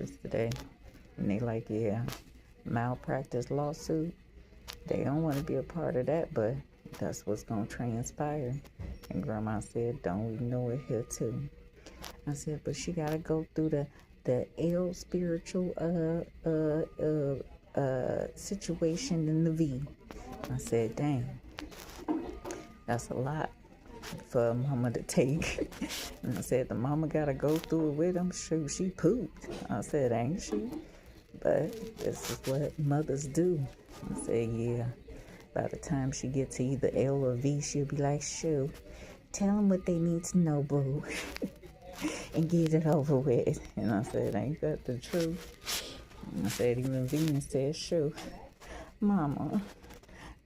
yesterday, and they like, yeah, malpractice lawsuit. They don't want to be a part of that, but that's what's going to transpire. And Grandma said, don't we know it here too? I said, but she got to go through the L spiritual situation in the V. I said, dang, that's a lot for a mama to take. And I said, the mama got to go through it with him. Shoot, she pooped. I said, ain't she? But this is what mothers do. I said, yeah. By the time she gets to either L or V, she'll be like, shoot, tell them what they need to know, boo. And get it over with. And I said, ain't that the truth? And I said, even Venus said, shoot, mama,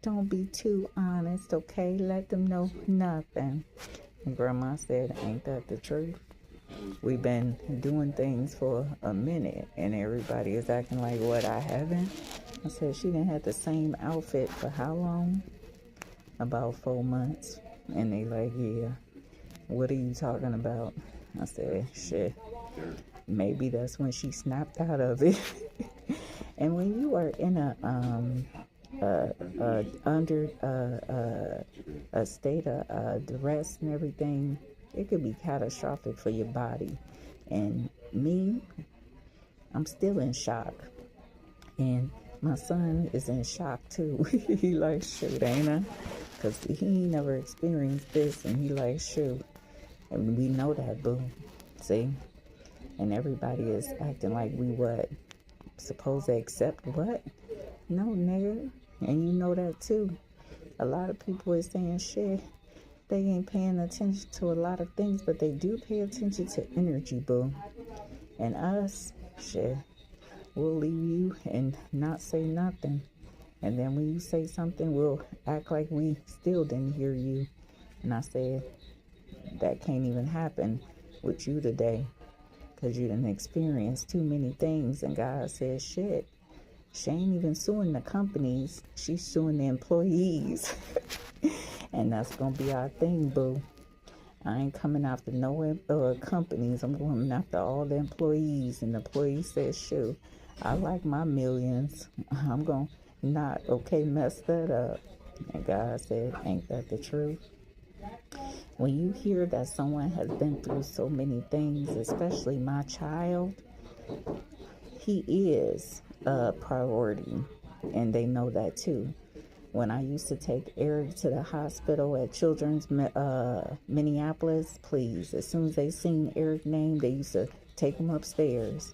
don't be too honest, okay? Let them know nothing. And Grandma said, ain't that the truth? We've been doing things for a minute, and everybody is acting like, what, I haven't? I said, she done had the same outfit for how long? About 4 months. And they like, yeah, what are you talking about? I said, shit, maybe that's when she snapped out of it. And when you are in under a state of duress and everything, it could be catastrophic for your body. And me, I'm still in shock. And my son is in shock too. He like, shoot, ain't I? Because he never experienced this, and he like, shoot. And we know that, boo. See? And everybody is acting like we what? Supposed to accept what? No, nigga. And you know that too. A lot of people is saying shit. They ain't paying attention to a lot of things, but they do pay attention to energy, boo. And us, shit, we'll leave you and not say nothing. And then when you say something, we'll act like we still didn't hear you. And I said, that can't even happen with you today, because you didn't experience too many things. And God said, shit, she ain't even suing the companies. She's suing the employees. And that's going to be our thing, boo. I ain't coming after no companies. I'm going after all the employees. And the employee said, shoot, I like my millions. I'm going to not, okay, mess that up. And God said, ain't that the truth? When you hear that someone has been through so many things, especially my child, he is a priority. And they know that too. When I used to take Eric to the hospital at Children's Minneapolis, please, as soon as they seen Eric's name, they used to take him upstairs.